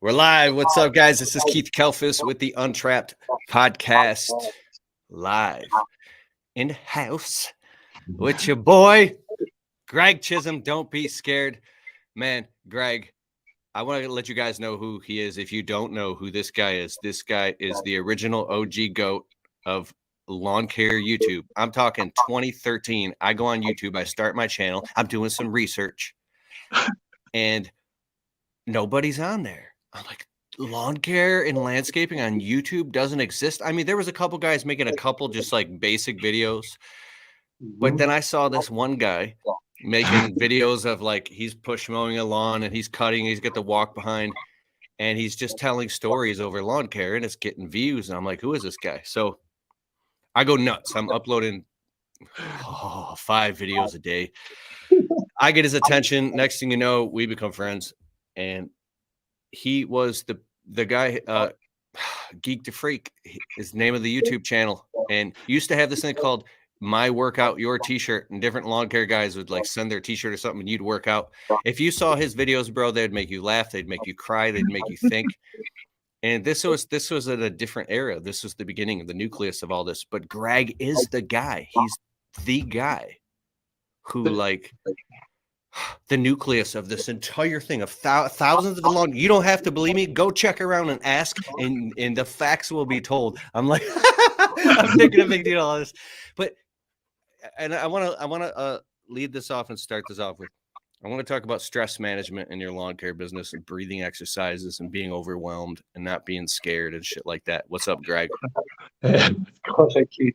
We're live. What's up, guys? This is Keith Kelfis with the Untrapped Podcast, live in house with your boy, Greg Chism. Don't be scared. Man, Greg, I want to let you guys know who he is. If you don't know who this guy is the original OG GOAT of lawn care YouTube. I'm talking 2013. I go on YouTube. I start my channel. I'm doing some research, and nobody's on there. I'm like, lawn care and landscaping on YouTube doesn't exist. I mean, there was a couple guys making a couple just like basic videos, but then I saw this one guy making videos of like he's push mowing a lawn and he's cutting, he's got the walk behind, and he's just telling stories over lawn care and it's getting views. And I'm like, who is this guy? So I go nuts. I'm uploading 5 videos a day. I get his attention. Next thing you know, we become friends. And he was the guy, Geek to Freak, his name of the YouTube channel, and used to have this thing called My Workout Your T-shirt, and different lawn care guys would like send their T-shirt or something, and you'd work out. If you saw his videos, bro, they'd make you laugh, they'd make you cry, they'd make you think. And this was at a different era. This was the beginning of the nucleus of all this. But Greg is the guy. He's the guy who like the nucleus of this entire thing of thousands of long. You don't have to believe me. Go check around and ask, and the facts will be told. I'm like, I'm taking a big deal on this, but and I want to lead this off and start this off with. I want to talk about stress management in your lawn care business and breathing exercises and being overwhelmed and not being scared and shit like that. What's up, Greg? Thank you.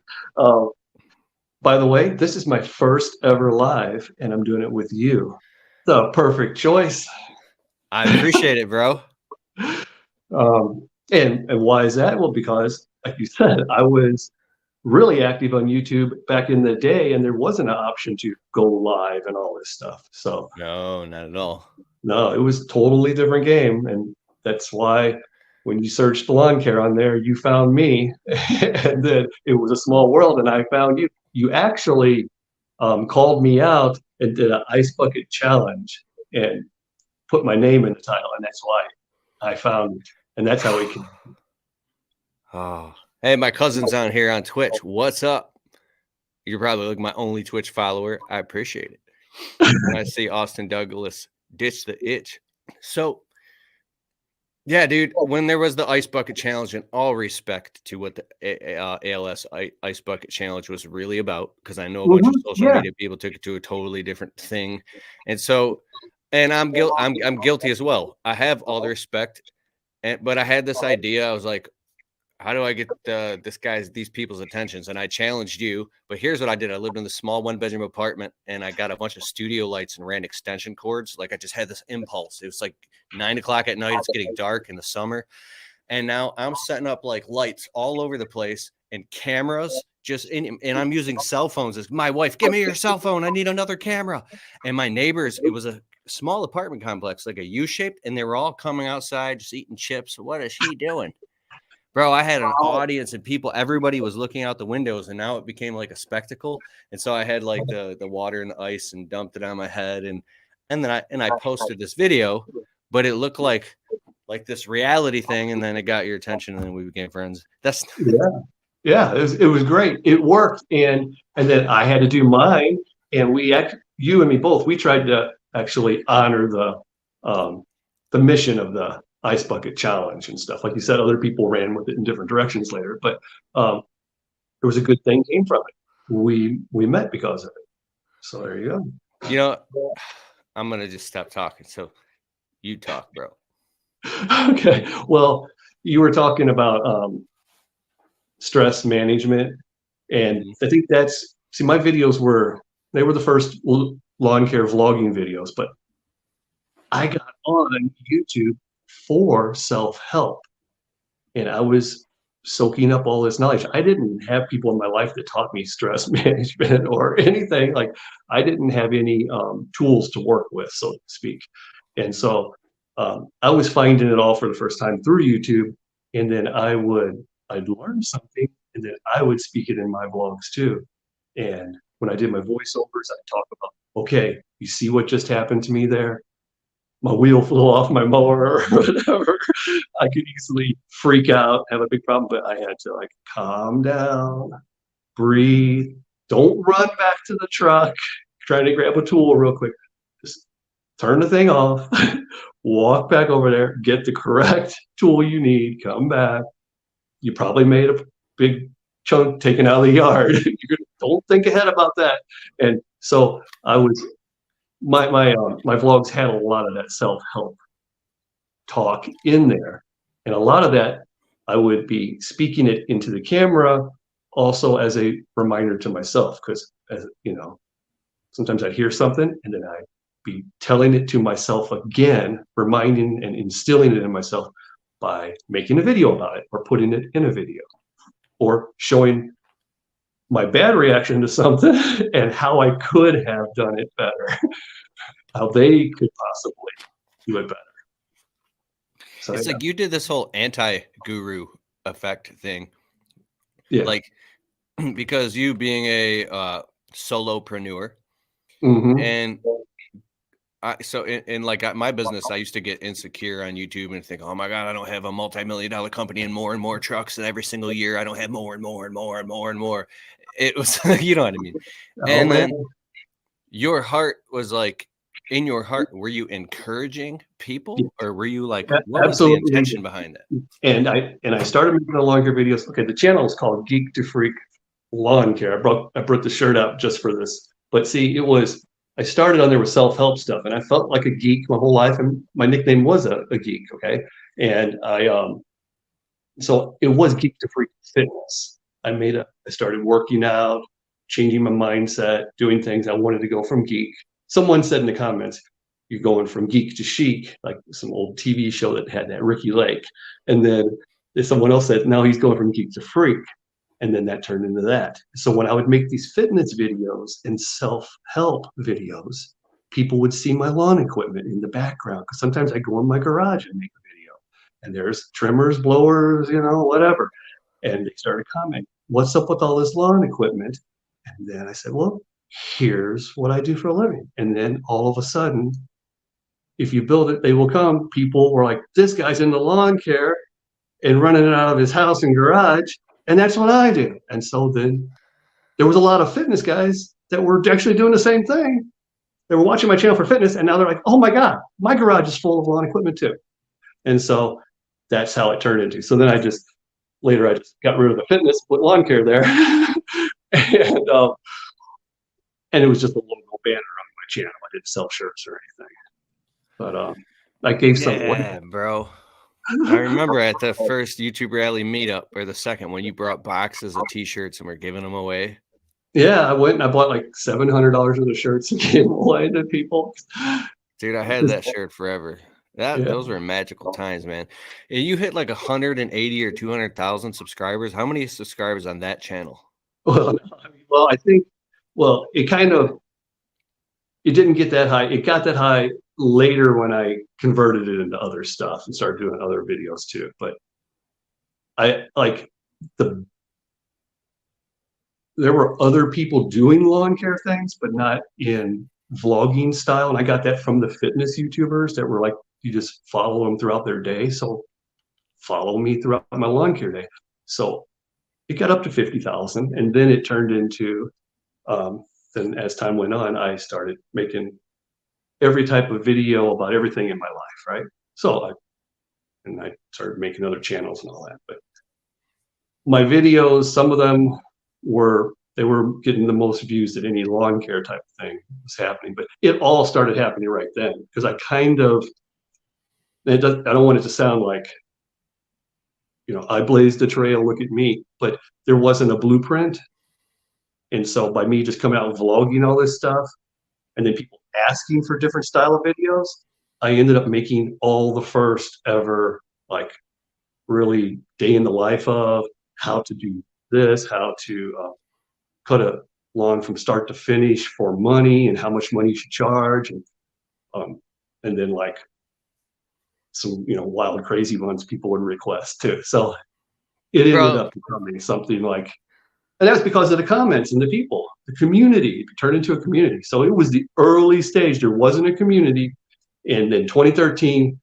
By the way, this is my first ever live, and I'm doing it with you. The perfect choice. I appreciate it, bro. And why is that? Well, because, like you said, I was really active on YouTube back in the day, and there wasn't an option to go live and all this stuff. So no, not at all. No, it was a totally different game, and that's why when you searched lawn care on there, you found me, and then it was a small world, and I found you. You actually called me out and did an ice bucket challenge and put my name in the title, and that's why I found it, and that's how we can. Oh, hey, my cousin's on here on Twitch. What's up? You're probably like my only Twitch follower. I appreciate it. And I see Austin Douglas ditch the itch. So, yeah, dude, when there was the ice bucket challenge, and all respect to what the ALS ice bucket challenge was really about, because I know a bunch of social media people took it to a totally different thing. And so, and I'm guilty as well. I have all the respect, but I had this idea. I was like, how do I get these people's attentions? And I challenged you, but here's what I did. I lived in this small 1-bedroom apartment, and I got a bunch of studio lights and ran extension cords. Like I just had this impulse. It was like 9 o'clock at night. It's getting dark in the summer. And now I'm setting up like lights all over the place and cameras and I'm using cell phones. As my wife, give me your cell phone. I need another camera. And my neighbors, it was a small apartment complex, like a U-shaped, and they were all coming outside, just eating chips. What is she doing? Bro, I had an audience and people, everybody was looking out the windows, and now it became like a spectacle. And so I had like the water and the ice and dumped it on my head. And then I posted this video, but it looked like this reality thing. And then it got your attention, and then we became friends. Yeah, it was great. It worked. And then I had to do mine, and you and me both, we tried to actually honor the mission of the ice bucket challenge and stuff. Like you said, other people ran with it in different directions later, but there was a good thing came from it. We met because of it. So there you go. You know, I'm gonna just stop talking. So you talk, bro. Okay. Well, you were talking about stress management, and I think my videos were the first lawn care vlogging videos, but I got on YouTube for self-help, and I was soaking up all this knowledge. I didn't have people in my life that taught me stress management or anything. Like I didn't have any tools to work with, so to speak. And so I was finding it all for the first time through YouTube, and then I'd learn something, and then I would speak it in my vlogs too. And when I did my voiceovers, I'd talk about, okay, you see what just happened to me there? my wheel flew off my mower or whatever, I could easily freak out, have a big problem. But I had to like calm down, breathe, don't run back to the truck, trying to grab a tool real quick. Just turn the thing off, walk back over there, get the correct tool you need, come back. You probably made a big chunk taken out of the yard. Don't think ahead about that. And so I was my vlogs had a lot of that self-help talk in there, and a lot of that I would be speaking it into the camera also as a reminder to myself, because as you know, sometimes I'd hear something and then I'd be telling it to myself again, reminding and instilling it in myself by making a video about it or putting it in a video or showing my bad reaction to something and how I could have done it better, how they could possibly do it better. So, it's like you did this whole anti-guru effect thing. yeah. Like, because you being a solopreneur, and so in like my business, I used to get insecure on YouTube and think, oh my God, I don't have a multi-million-dollar company and more trucks, and every single year I don't have more and more and more and more and more. It was, you know what I mean? And then your heart was like, in your heart, were you encouraging people, or were you like, what was the intention behind it? And I started making the longer videos. Okay, the channel is called Geek to Freak Lawn Care. I brought the shirt out just for this. But see, I started on there with self-help stuff, and I felt like a geek my whole life, and my nickname was a geek. Okay, and so it was Geek to Freak Fitness. I started working out, changing my mindset, doing things. I wanted to go from geek. Someone said in the comments, you're going from geek to chic, like some old TV show that had that Ricky Lake. And then someone else said, now he's going from geek to freak. And then that turned into that. So when I would make these fitness videos and self-help videos, people would see my lawn equipment in the background. Because sometimes I go in my garage and make a video, and there's trimmers, blowers, whatever. And they started commenting, what's up with all this lawn equipment? And then I said, well, here's what I do for a living. And then all of a sudden, if you build it, they will come. People were like, this guy's into lawn care and running it out of his house and garage. And that's what I do. And so then there was a lot of fitness guys that were actually doing the same thing. They were watching my channel for fitness, and now they're like, oh my God, my garage is full of lawn equipment too. And so that's how it turned into. So then I just got rid of the fitness, put lawn care there. And it was just a logo banner on my channel. I didn't sell shirts or anything. But I gave some away. Yeah, bro. I remember at the first YouTube Rally meetup, or the second, when you brought boxes of t-shirts and were giving them away. Yeah, I went and I bought like $700 worth of shirts and gave them away to people. Dude, I had that shirt forever. Those were magical times, man. And you hit like 180 or 200,000 subscribers. How many subscribers on that channel? Well, I think it didn't get that high. It got that high later when I converted it into other stuff and started doing other videos too. But there were other people doing lawn care things, but not in vlogging style. And I got that from the fitness YouTubers that were like, you just follow them throughout their day. So follow me throughout my lawn care day. So it got up to 50,000, and then it turned into, then as time went on, I started making every type of video about everything in my life, right? So I started making other channels and all that. But my videos, some of them were getting the most views that any lawn care type of thing was happening. But it all started happening right then, because I don't want it to sound like, I blazed the trail, look at me, but there wasn't a blueprint. And so by me just coming out and vlogging all this stuff, and then people asking for different style of videos, I ended up making all the first ever, like, really day in the life of how to do this, how to cut a lawn from start to finish for money, and how much money you should charge, and then like some wild crazy ones people would request too. So it ended up becoming something like, and that's because of the comments and the people, the community. It turned into a community. So it was the early stage. There wasn't a community. And then 2013,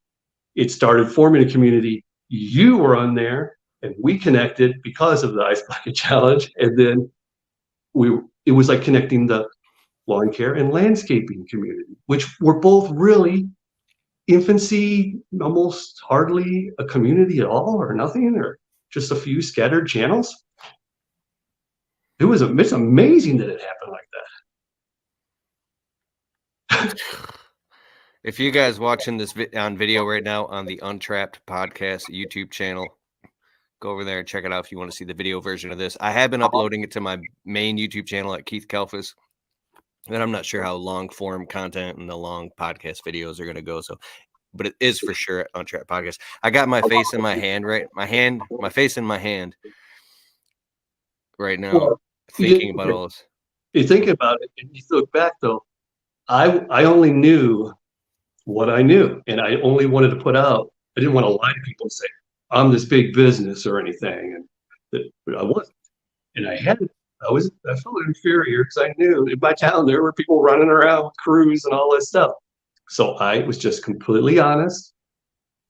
it started forming a community. You were on there, and we connected because of the Ice Bucket Challenge. And then it was like connecting the lawn care and landscaping community, which were both really infancy, almost hardly a community at all, or nothing, or just a few scattered channels. It's amazing that it happened like that. If you guys watching this on video right now on the Untrapped Podcast YouTube channel, go over there and check it out if you want to see the video version of this. I have been uploading it to my main YouTube channel at Keith Kelfis, and I'm not sure how long form content and the long podcast videos are going to go. So, but it is for sure Untrapped Podcast. I got my face in my hand, right? My face in my hand right now, well, thinking about all this. You think about it, and you look back though. I only knew what I knew, and I only wanted to put out. I didn't want to lie to people and say I'm this big business or anything, and but I wasn't. And I felt inferior because I knew in my town there were people running around with crews and all this stuff. So I was just completely honest,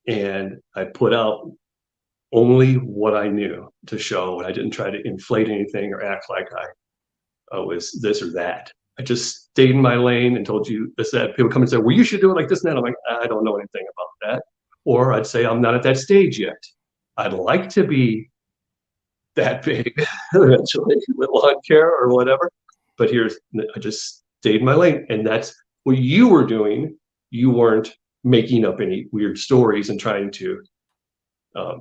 and I put out only what I knew to show, and I didn't try to inflate anything or act like I was this or that. I just stayed in my lane and told you this, that. People come and say, well, you should do it like this and that. I'm like, I don't know anything about that. Or I'd say, I'm not at that stage yet. I'd like to be that big eventually with lawn care or whatever. But I just stayed in my lane. And that's what you were doing. You weren't making up any weird stories and trying to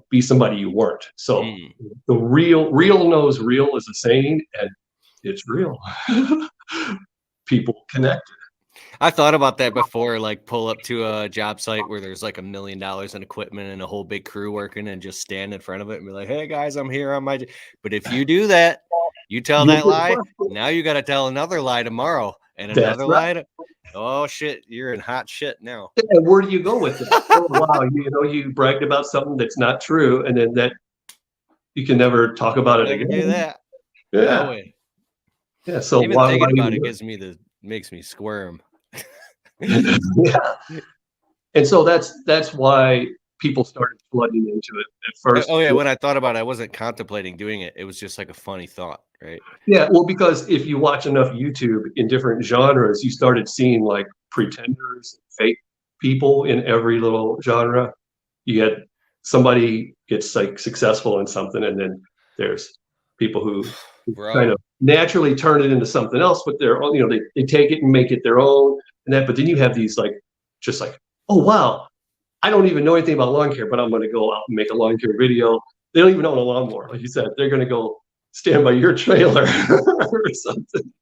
be somebody you weren't. So the real knows real is a saying, and it's real. People connected. I thought about that before, like pull up to a job site where there's like $1 million in equipment and a whole big crew working, and just stand in front of it and be like, hey guys, I'm here on my. But if you do that, you tell that lie, now you got to tell another lie tomorrow and another lie. Oh shit, you're in hot shit now. And where do you go with it? Oh wow, you bragged about something that's not true, and then that you can never talk about it again. Do that. Yeah. No way. Yeah. So even thinking about it makes me squirm. Yeah. And so that's why people started flooding into it at first. Oh yeah, when I thought about it, I wasn't contemplating doing it. It was just like a funny thought, right? Yeah, well, because if you watch enough YouTube in different genres, you started seeing like pretenders, fake people in every little genre. You get somebody gets like successful in something, and then there's people who kind of naturally turn it into something else, but they're they take it and make it their own and that. But then you have these just like, oh wow, I don't even know anything about lawn care, but I'm going to go out and make a lawn care video. They don't even own a lawnmower, like you said. They're going to go stand by your trailer or something,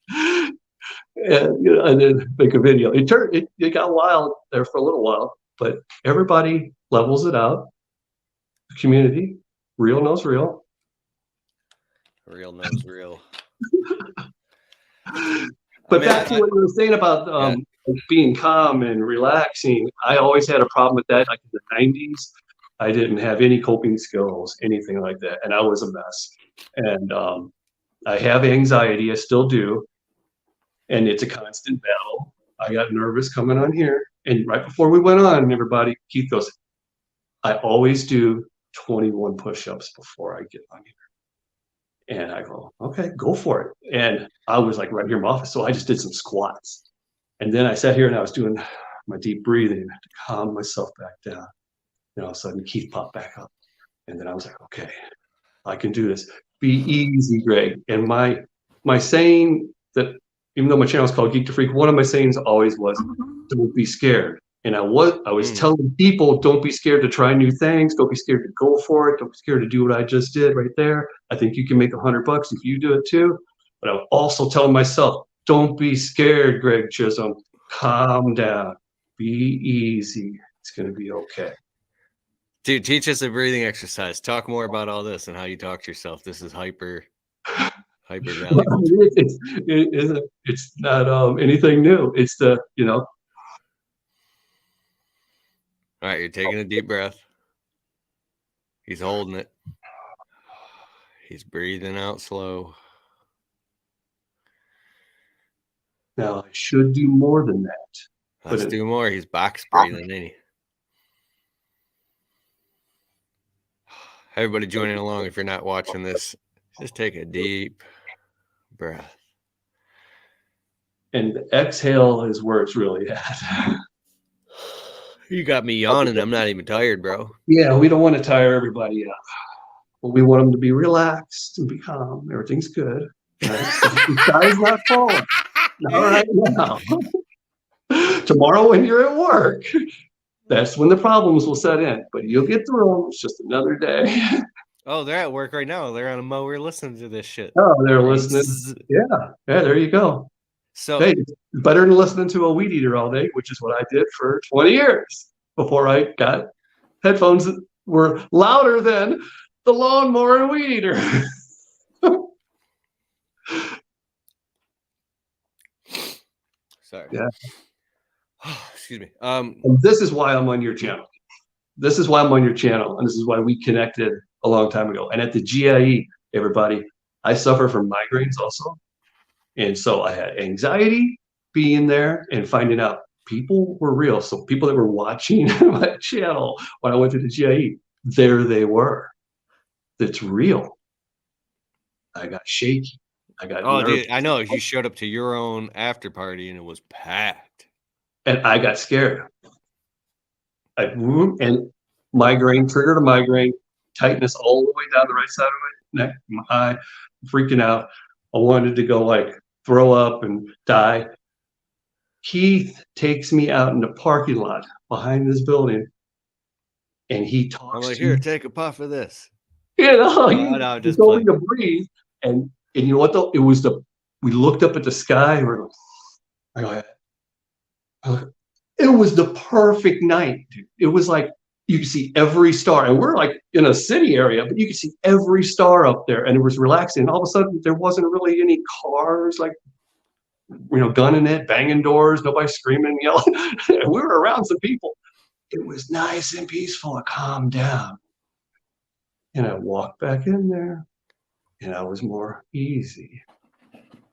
and then make a video. It got wild there for a little while, but everybody levels it out. The community, real knows real. Real knows real. But back to what you were saying about being calm and relaxing. I always had a problem with that. Like in the 90s, I didn't have any coping skills, anything like that, and I was a mess. And I have anxiety. I still do, and it's a constant battle. I got nervous coming on here, and right before we went on, everybody, Keith goes, I always do 21 push-ups before I get on here. And I go, okay, go for it. And I was like right here in my office, so I just did some squats. And then I sat here and I was doing my deep breathing to calm myself back down. And all of a sudden, Keith popped back up. And then I was like, okay, I can do this. Be easy, Greg. And my saying that, even though my channel is called Geek to Freak, one of my sayings always was, don't be scared. And I was telling people, don't be scared to try new things. Don't be scared to go for it. Don't be scared to do what I just did right there. I think you can make $100 if you do it too. But I was also telling myself, don't be scared, Greg Chism. Calm down. Be easy. It's going to be okay. Dude, teach us a breathing exercise. Talk more about all this and how you talk to yourself. This is hyper valuable. It's not anything new. It's All right, you're taking a deep breath. He's holding it. He's breathing out slow. Now, I should do more than that. Let's do more. He's box breathing, ain't he? Everybody joining along, if you're not watching this, just take a deep breath. And exhale is where it's really at. You got me yawning. I'm not even tired, bro. Yeah, we don't want to tire everybody out. Well, we want them to be relaxed and be calm. Everything's good. Right? So the sky's not falling. Not right now. Tomorrow when you're at work, that's when the problems will set in. But you'll get through them. It's just another day. Oh, they're at work right now. They're on a mower listening to this shit. Oh, they're listening. Yeah, there you go. So hey, it's better than listening to a weed eater all day, which is what I did for 20 years before I got headphones that were louder than the lawnmower and weed eater. Sorry. Yeah. Excuse me. And this is why I'm on your channel. This is why I'm on your channel, and this is why we connected a long time ago. And at the GIE, everybody, I suffer from migraines also. And so I had anxiety being there and finding out people were real. So people that were watching my channel when I went to the GIE, there they were. That's real. I got shaky. I got nervous. Dude, I know. You showed up to your own after party and it was packed. And I got scared. And migraine triggered a migraine, tightness all the way down the right side of my neck, my eye, freaking out. I wanted to go like throw up and die. Keith takes me out in the parking lot behind this building, and he talks. I'm like, here, take a puff of this. You know, just going to breathe, and you know what though? It was we looked up at the sky. And we're like, it was the perfect night, dude. It was like you could see every star, and we're like in a city area, but you could see every star up there, and it was relaxing. And all of a sudden, there wasn't really any cars, like, gunning it, banging doors, nobody screaming, yelling. We were around some people. It was nice and peaceful. I calmed down, and I walked back in there, and I was more easy.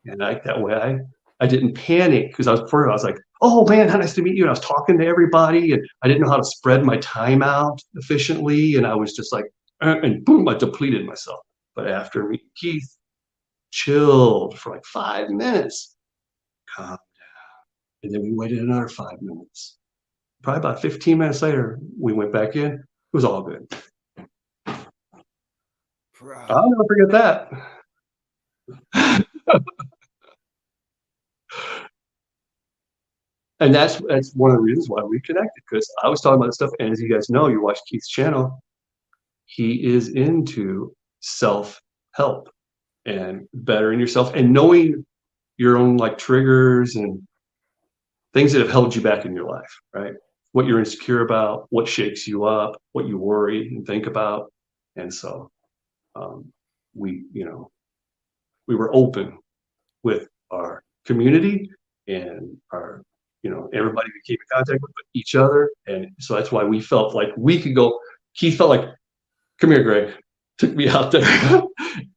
And that way, I didn't panic because I was like, oh man, how nice to meet you. And I was talking to everybody, and I didn't know how to spread my time out efficiently. And I was just like, and boom, I depleted myself. But after meeting Keith, chilled for like 5 minutes, calmed down. And then we waited another 5 minutes. Probably about 15 minutes later, we went back in. It was all good. Bro. I'll never forget that. And that's one of the reasons why we connected, because I was talking about this stuff. And as you guys know, you watch Keith's channel, he is into self-help and bettering yourself and knowing your own like triggers and things that have held you back in your life, right? What you're insecure about, what shakes you up, what you worry and think about. And so we were open with our community and our everybody we came in contact with, but each other. And so that's why we felt like we could go. Keith felt like, come here, Greg, took me out there.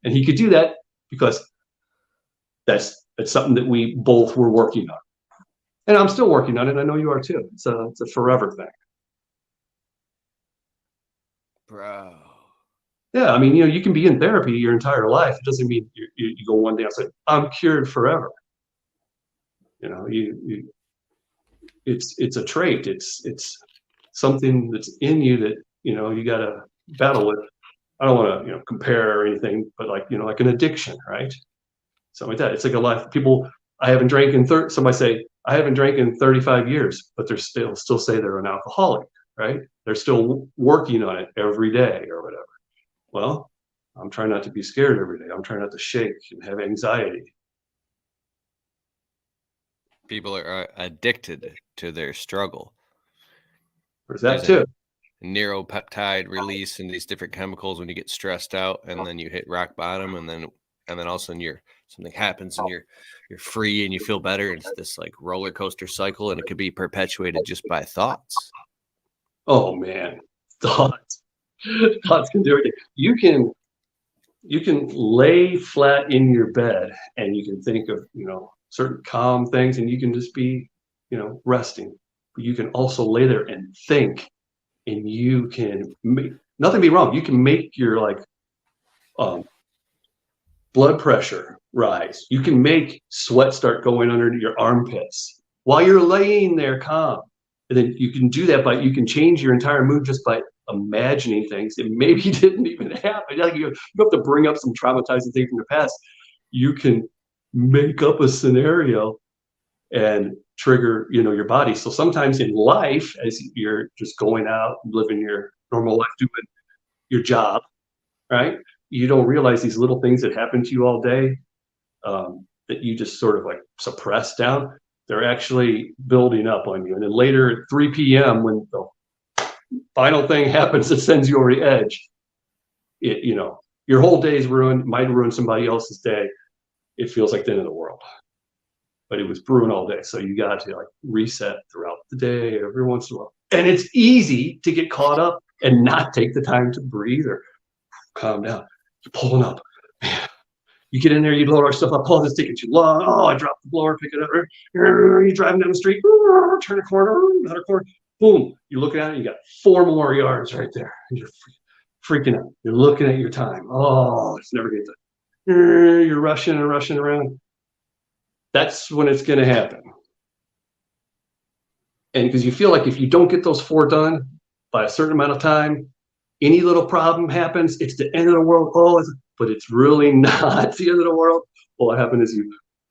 And he could do that because that's something that we both were working on. And I'm still working on it. I know you are too. It's a forever thing. Bro. Yeah, I mean, you can be in therapy your entire life. It doesn't mean you go one day and say, I'm cured forever. It's a trait. It's something that's in you that you got to battle with. I don't want to compare or anything, but like an addiction, right? Something like that. It's like a life. People, I haven't drank in somebody say I haven't drank in 35 years, but they're still say they're an alcoholic, right? They're still working on it every day or whatever. Well, I'm trying not to be scared every day. I'm trying not to shake and have anxiety. People are addicted to their struggle. There's that too. Neuropeptide release and these different chemicals when you get stressed out, and then you hit rock bottom, and then all of a sudden something happens and you're free and you feel better. And it's this like roller coaster cycle, and it could be perpetuated just by thoughts. Oh man, thoughts can do it. You can lay flat in your bed and you can think of certain calm things, and you can just be resting. but you can also lay there and think, and you can make nothing be wrong. You can make your like blood pressure rise. You can make sweat start going under your armpits while you're laying there calm. And then you can do that you can change your entire mood just by imagining things that maybe didn't even happen. Like you have to bring up some traumatizing things from the past. You can make up a scenario and trigger, your body. So sometimes in life, as you're just going out, living your normal life, doing your job, right? You don't realize these little things that happen to you all day that you just sort of like suppress down. They're actually building up on you. And then later at 3 p.m., when the final thing happens that sends you over the edge, your whole day's ruined, might ruin somebody else's day. It feels like the end of the world. But it was brewing all day. So you got to like reset throughout the day every once in a while. And it's easy to get caught up and not take the time to breathe or calm down. You're pulling up. You get in there, you load our stuff up. Oh, this taking too long. Oh, I dropped the blower, pick it up. You're driving down the street, turn a corner, another corner. Boom. You're looking at it, you got 4 more yards right there. And you're freaking out. You're looking at your time. Oh, it's never getting done. You're rushing and rushing around. That's when it's going to happen. And because you feel like if you don't get those 4 done by a certain amount of time, any little problem happens, it's the end of the world. Oh, but it's really not the end of the world. Well, what happened is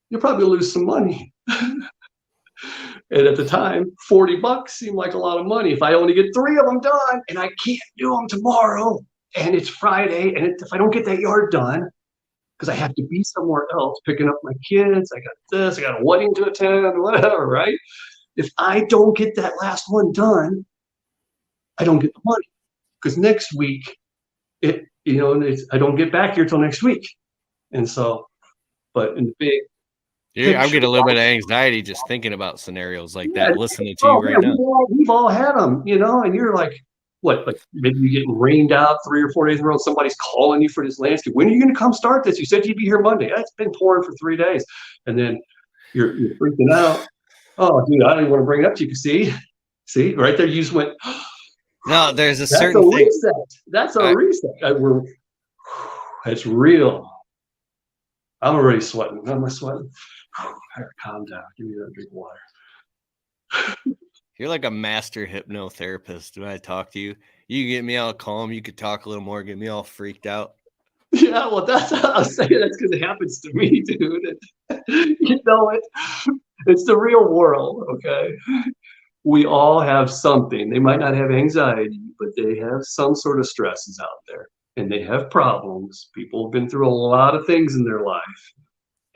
you'll probably lose some money. And at the time, $40 seemed like a lot of money. If I only get 3 of them done and I can't do them tomorrow and it's Friday, and if I don't get that yard done, because I have to be somewhere else picking up my kids, I got this, I got a wedding to attend, whatever, right? If I don't get that last one done, I don't get the money. Because next week, I don't get back here till next week. And so, but in the big I'm getting a little bit of anxiety just thinking about scenarios like that, listening to you right now. We've all had them, and you're like, what, like maybe you're getting rained out 3 or 4 days in a row. Somebody's calling you for this landscape. When are you going to come start this? You said you'd be here Monday. It's been pouring for 3 days. And then you're freaking out. Oh, dude, I don't even want to bring it up to you. See, right there, you just went. No, there's a certain thing. Reset. That's a reset. It's real. I'm already sweating. Am I sweating? Calm down. Give me that drink of water. You're like a master hypnotherapist. When I talk to you, you get me all calm. You could talk a little more, get me all freaked out. Yeah, well, that's how I say that's because it happens to me, dude. You know it. It's the real world, okay? We all have something. They might not have anxiety, but they have some sort of stresses out there, and they have problems. People have been through a lot of things in their life,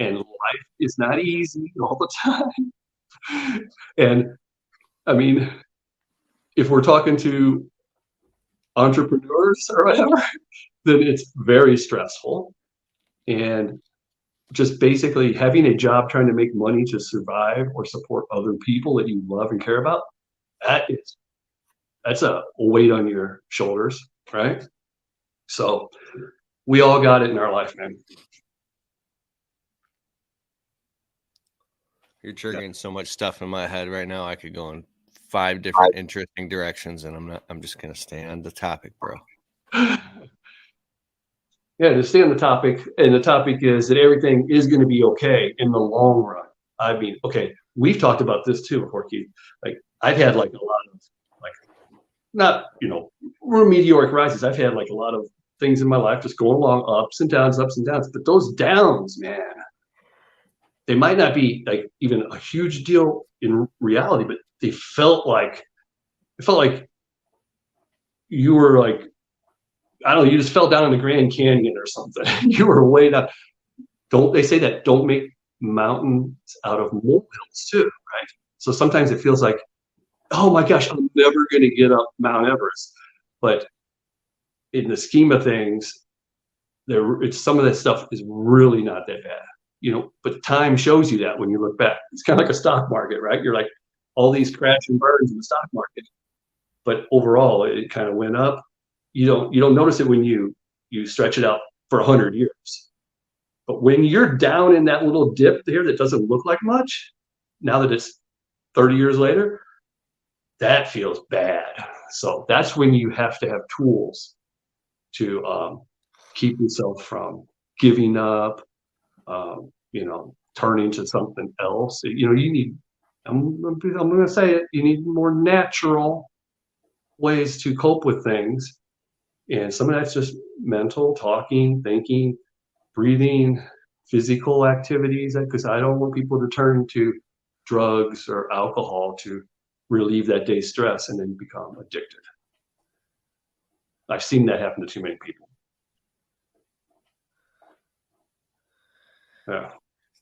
and life is not easy all the time. And I mean, if we're talking to entrepreneurs or whatever, then it's very stressful. And just basically having a job trying to make money to survive or support other people that you love and care about, that's a weight on your shoulders, right? So we all got it in our life, man. You're triggering so much stuff in my head right now. I could go in 5 different interesting directions, and I'm just gonna stay on the topic, bro. Yeah, to stay on the topic, and the topic is that everything is going to be okay in the long run. I mean, okay, we've talked about this too before, Keith. Like, I've had like a lot of not meteoric rises. I've had like a lot of things in my life just going along, ups and downs. But those downs, man, they might not be like even a huge deal in reality, but they felt like you were like, I don't know, you just fell down in the Grand Canyon or something. You were way down. They say that don't make mountains out of molehills too, right? So sometimes it feels like, oh my gosh, I'm never going to get up Mount Everest. But in the scheme of things, some of that stuff is really not that bad, but time shows you that when you look back. It's kind of like a stock market, right? You're like all these crash and burns in the stock market, but overall it kind of went up. You don't notice it when you stretch it out for 100 years. But when you're down in that little dip there that doesn't look like much, now that it's 30 years later, that feels bad. So that's when you have to have tools to keep yourself from giving up, turning to something else. You need, I'm going to say it, you need more natural ways to cope with things. And some of that's just mental, talking, thinking, breathing, physical activities, because I don't want people to turn to drugs or alcohol to relieve that day's stress and then become addicted. I've seen that happen to too many people. Yeah.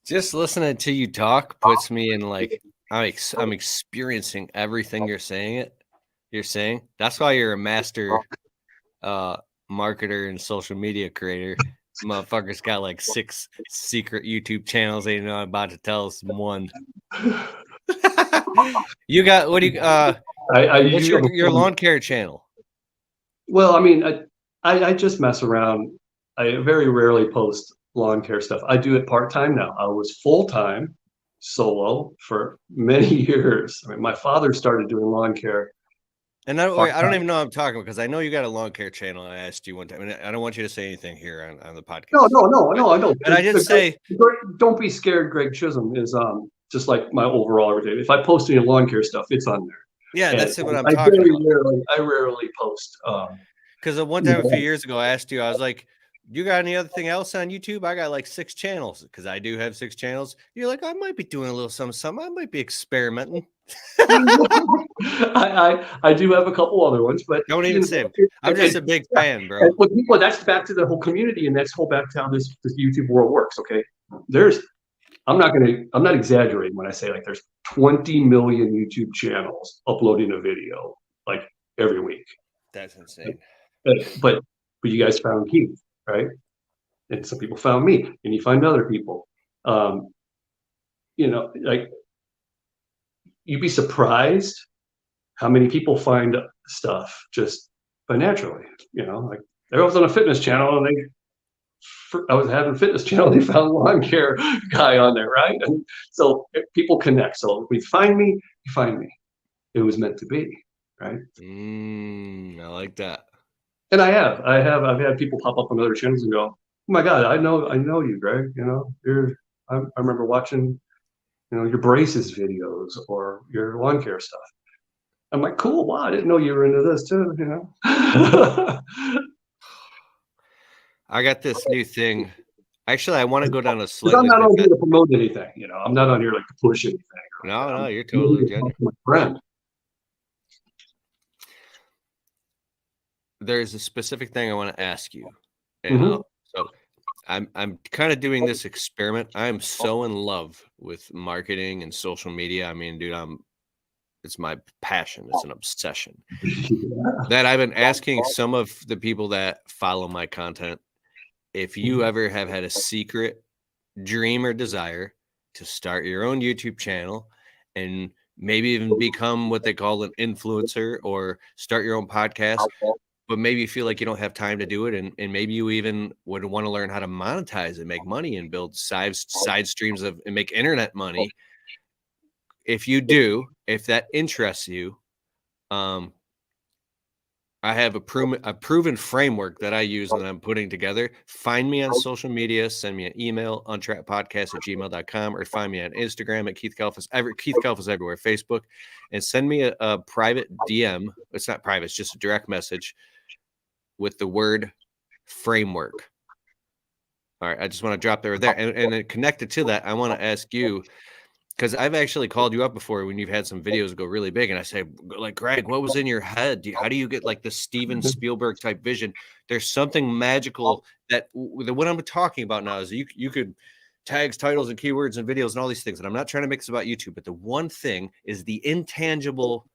Just listening to you talk puts me in like I'm experiencing everything you're saying. That's why you're a master marketer and social media creator. Motherfucker's got like 6 secret YouTube channels. They know I'm about to tell us one. You got what do you what's your lawn care channel? Well, I mean, I just mess around. I very rarely post lawn care stuff. I do it part-time now. I was full-time solo for many years. I mean, my father started doing lawn care. And I don't even know what I'm talking about, because I know you got a lawn care channel. I asked you one time, and I don't want you to say anything here on the podcast. No, I don't. But I did say, don't be scared. Greg Chism is just like my overall everyday. If I post any lawn care stuff, it's on there. Yeah, that's what I'm talking about. I rarely post. Because one time a few years ago, I asked you, I was like, you got any other thing else on YouTube? I got like 6 channels, because I do have 6 channels. You're like, I might be doing a little something. I might be experimenting. I do have a couple other ones, but don't even say them. I'm just a big fan, bro. Well, that's back to the whole community, and that's back to how this YouTube world works. Okay, I'm not exaggerating when I say like there's 20 million YouTube channels uploading a video like every week. That's insane. But you guys found Geek, right? And some people found me, and you find other people. Like, you'd be surprised how many people find stuff just by naturally. Like I was on a fitness channel, and I was having a fitness channel. They found lawn care guy on there, right? And so people connect. So if you find me, you find me. It was meant to be, right? I like that. And I've had people pop up on other channels and go, "Oh my God, I know you, Greg. I remember watching, your braces videos or your lawn care stuff." I'm like, cool. Wow, I didn't know you were into this too. I got this new thing. Actually, I want to go down a slightly. I'm not on here to promote anything. I'm not on here like to push anything. No, you're totally genuine. My friend. There's a specific thing I want to ask you, and so I'm kind of doing this experiment. I'm so in love with marketing and social media. I mean, dude, it's my passion. It's an obsession. That I've been asking some of the people that follow my content, if you ever have had a secret dream or desire to start your own YouTube channel and maybe even become what they call an influencer or start your own podcast, but maybe you feel like you don't have time to do it, and maybe you even would want to learn how to monetize and make money and build side streams and make internet money. If if that interests you, I have a proven framework that I use and I'm putting together. Find me on social media, send me an email, untrappedpodcast@gmail.com, or find me on Instagram at Keith Kalfas. Keith Kalfas everywhere, Facebook, and send me a private DM. It's not private, it's just a direct message with the word framework. All right, I just want to drop there. And then connected to that, I want to ask you, because I've actually called you up before when you've had some videos go really big, and I say, like, Greg, what was in your head? How do you get like the Steven Spielberg type vision? There's something magical that what I'm talking about now is you could tags, titles, and keywords and videos and all these things. And I'm not trying to make this about YouTube, but the one thing is the intangible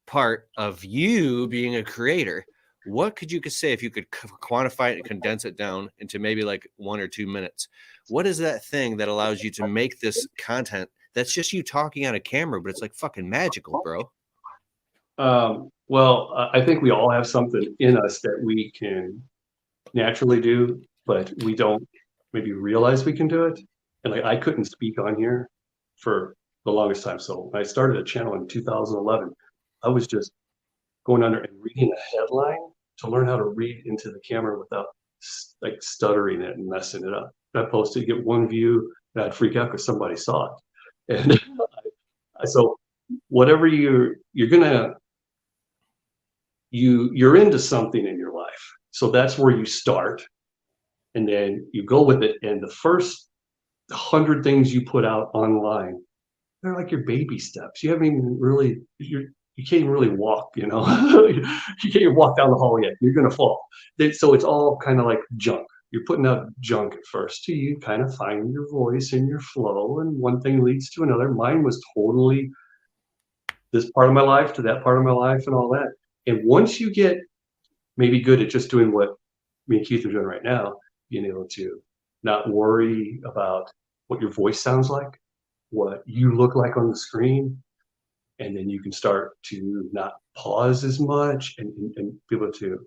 part of you being a creator. What could you say if you could quantify it and condense it down into maybe like 1 or 2 minutes? What is that thing that allows you to make this content that's just you talking on a camera, but it's like fucking magical, bro? Well, I think we all have something in us that we can naturally do, but we don't maybe realize we can do it. And like, I couldn't speak on here for the longest time. So I started a channel in 2011. I was just going under and reading a headline to learn how to read into the camera without like stuttering it and messing it up. I posted, get 1 view, and I'd freak out because somebody saw it. And so whatever you're into something in your life. So that's where you start, and then you go with it. And the first 100 things you put out online, they're like your baby steps. You haven't even really, you can't even really walk, you know. You can't even walk down the hall yet. You're gonna fall. So it's all kind of like junk. You're putting out junk at first till you kind of find your voice and your flow, and one thing leads to another. Mine was totally this part of my life to that part of my life and all that. And once you get maybe good at just doing what me and Keith are doing right now, being able to not worry about what your voice sounds like, what you look like on the screen, and then you can start to not pause as much and be able to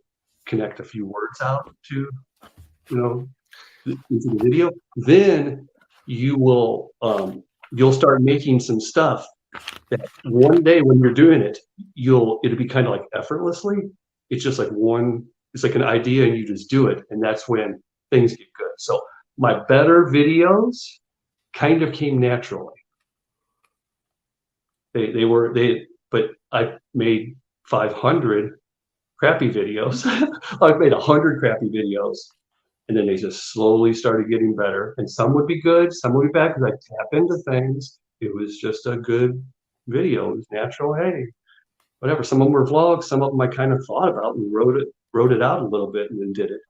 connect a few words out to, you know, into the video. Then you will you'll start making some stuff that one day when you're doing it, it'll be kind of like effortlessly. It's just like it's like an idea and you just do it, and that's when things get good. So my better videos kind of came naturally. But I made 500 crappy videos. I've made 100 crappy videos, and then they just slowly started getting better. And some would be good, some would be bad because I tap into things. It was just a good video. It was natural. Hey, whatever. Some of them were vlogs. Some of them I kind of thought about and wrote it out a little bit and then did it.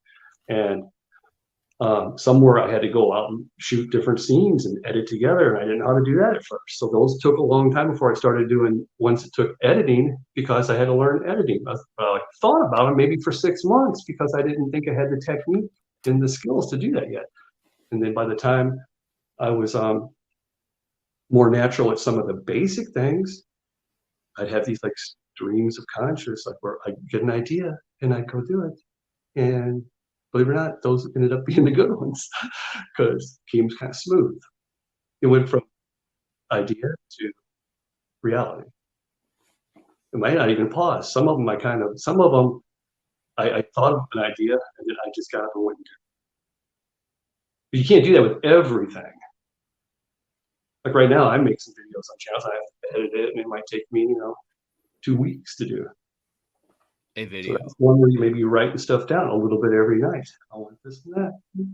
And somewhere I had to go out and shoot different scenes and edit together, and I didn't know how to do that at first. So those took a long time before I started doing ones that took editing, because I had to learn editing. I thought about it maybe for 6 months because I didn't think I had the technique and the skills to do that yet. And then by the time I was more natural at some of the basic things, I'd have these like streams of conscious, like where I get an idea and I'd go do it. And believe it or not, those ended up being the good ones because it came kind of smooth. It went from idea to reality. It might not even pause. Some of them I thought of an idea and then I just got up and went and did it. But you can't do that with everything. Like right now, I make some videos on channels. I have to edit it, and it might take me, 2 weeks to do a video. So that's one where you maybe writing stuff down a little bit every night. I want this and that. A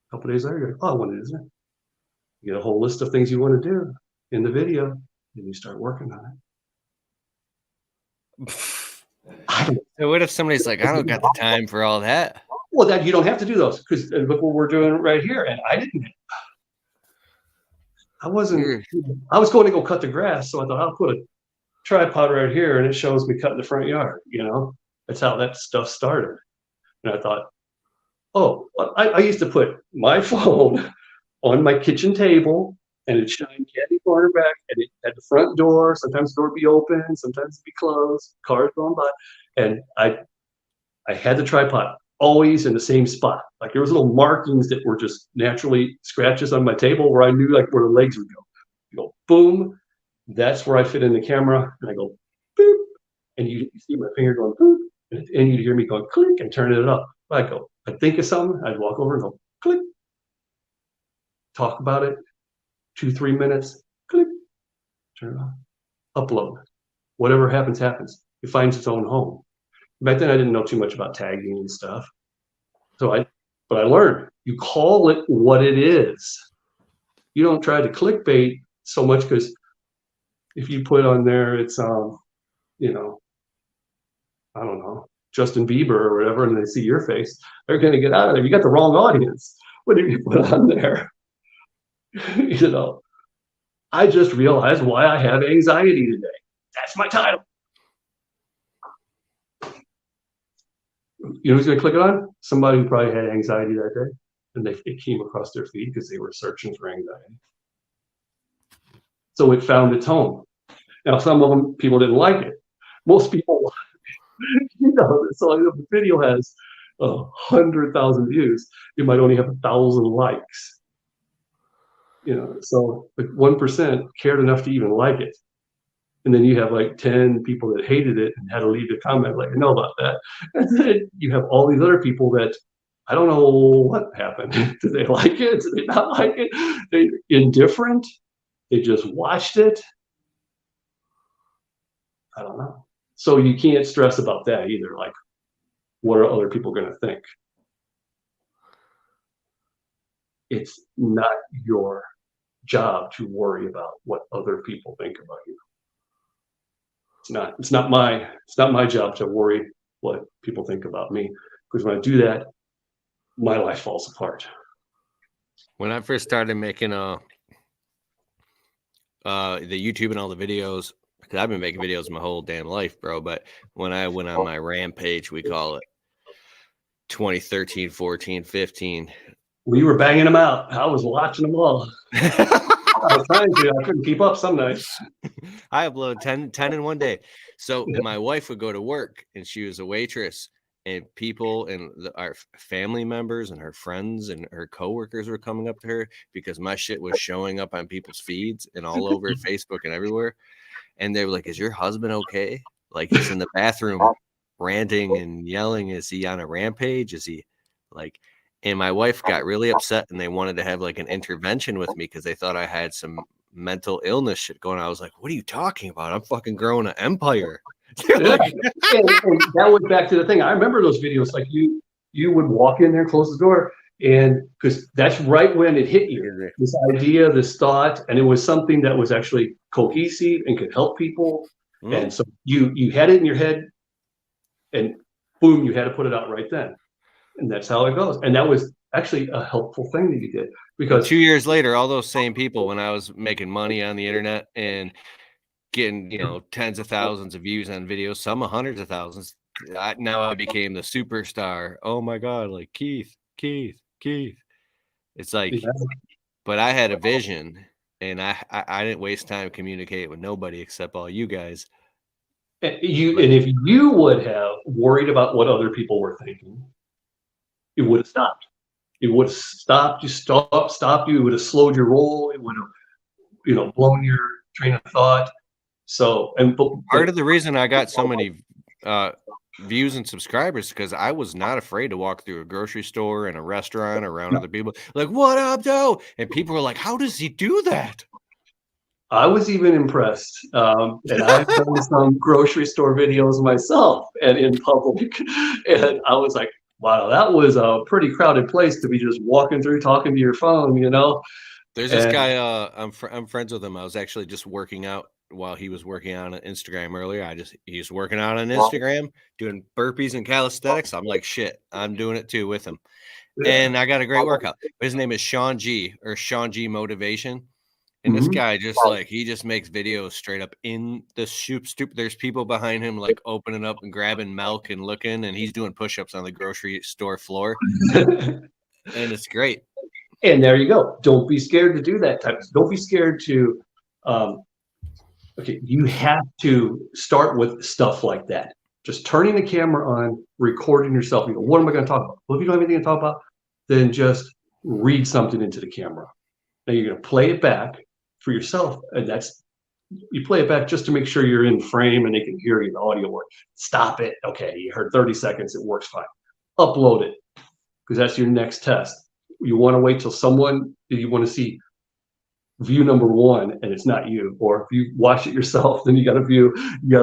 couple days later, you're like, oh, I want it, isn't it? You get a whole list of things you want to do in the video, and you start working on it. So what if somebody's like, I don't got the time for all that? Well, that you don't have to do those, because look what we're doing right here, and I was going to go cut the grass, so I thought I'll put a tripod right here, and it shows me cutting the front yard. That's how that stuff started. And I thought, oh, I used to put my phone on my kitchen table, and it'd shine candy corner back, and it had the front door. Sometimes the door would be open, sometimes it'd be closed, cars going by, and I had the tripod always in the same spot. Like there was little markings that were just naturally scratches on my table where I knew like where the legs would go. You go boom, that's where I fit in the camera, and I go boop, and you see my finger going boop, and you hear me going click and turning it up. I'd think of something, I'd walk over and go click, talk about it, 2-3 minutes, click, turn it on, upload. Whatever happens, happens. It finds its own home. Back then I didn't know too much about tagging and stuff. But I learned, you call it what it is. You don't try to clickbait so much, because if you put on there, it's, I don't know, Justin Bieber or whatever, and they see your face, they're going to get out of there. You got the wrong audience. What did you put on there? I just realized why I have anxiety today. That's my title. You know who's going to click it on? Somebody who probably had anxiety that day, and it came across their feed because they were searching for anxiety. So it found its home. Now, some of them, people didn't like it. Most people, so if the video has 100,000 views, it might only have 1,000 likes. So like 1% cared enough to even like it. And then you have like 10 people that hated it and had to leave a comment like, I know about that. And then you have all these other people that I don't know what happened. Did they like it? Did they not like it? They indifferent? They just watched it? I don't know. So you can't stress about that either. Like, what are other people going to think? It's not your job to worry about what other people think about you. It's not my job to worry what people think about me, because when I do that, my life falls apart. When I first started making the YouTube and all the videos, because I've been making videos my whole damn life, bro. But when I went on my rampage, we call it 2013, 14, 15. Well, you were banging them out. I was watching them all. I was trying to. I couldn't keep up some nights. I upload 10 in one day. So my wife would go to work, and she was a waitress, and people and our family members and her friends and her coworkers were coming up to her because my shit was showing up on people's feeds and all over Facebook and everywhere. And they were like, "Is your husband okay? Like, he's in the bathroom ranting and yelling. Is he on a rampage? Is he like?" And my wife got really upset, and they wanted to have like an intervention with me because they thought I had some mental illness shit going on. I was like, "What are you talking about? I'm fucking growing an empire." Like, and that went back to the thing. I remember those videos. Like you would walk in there, close the door, and because that's right when it hit you. This idea, this thought, and it was something that was actually cohesive and could help people. And so you had it in your head, and boom, you had to put it out right then. And that's how it goes. And that was actually a helpful thing that you did, because 2 years later, all those same people, when I was making money on the internet and getting, tens of thousands of views on videos, some hundreds of thousands, now I became the superstar. Oh my God, like Keith. It's like, but I had a vision, and I didn't waste time communicating with nobody except all you guys. And if you would have worried about what other people were thinking, it would have stopped. It would have stopped you. Stopped you. It would have slowed your roll. It would have, blown your train of thought. So, part of the reason I got so many views and subscribers, because I was not afraid to walk through a grocery store and a restaurant around other people, like, "What up, Joe?" And people were like, "How does he do that?" I was even impressed, and I've done some grocery store videos myself and in public, and I was like, wow, that was a pretty crowded place to be just walking through, talking to your phone, There's this guy, I'm friends with him. I was actually just working out while he was working on Instagram earlier. He's working out on Instagram, doing burpees and calisthenics. I'm like, shit, I'm doing it too with him. And I got a great workout. His name is Sean G Motivation. And this guy he just makes videos straight up in the stupid. There's people behind him like opening up and grabbing milk and looking, and he's doing push-ups on the grocery store floor. And it's great. And there you go. Don't be scared to do that type. Don't be scared to, you have to start with stuff like that. Just turning the camera on, recording yourself. What am I going to talk about? Well, if you don't have anything to talk about, then just read something into the camera. Now you're going to play it back for yourself, and you play it back just to make sure you're in frame and they can hear you, the audio work. Stop it. Okay, you heard 30 seconds, it works fine. Upload it, because that's your next test. You want to wait till you want to see view number 1 and it's not you, or if you watch it yourself, then you got to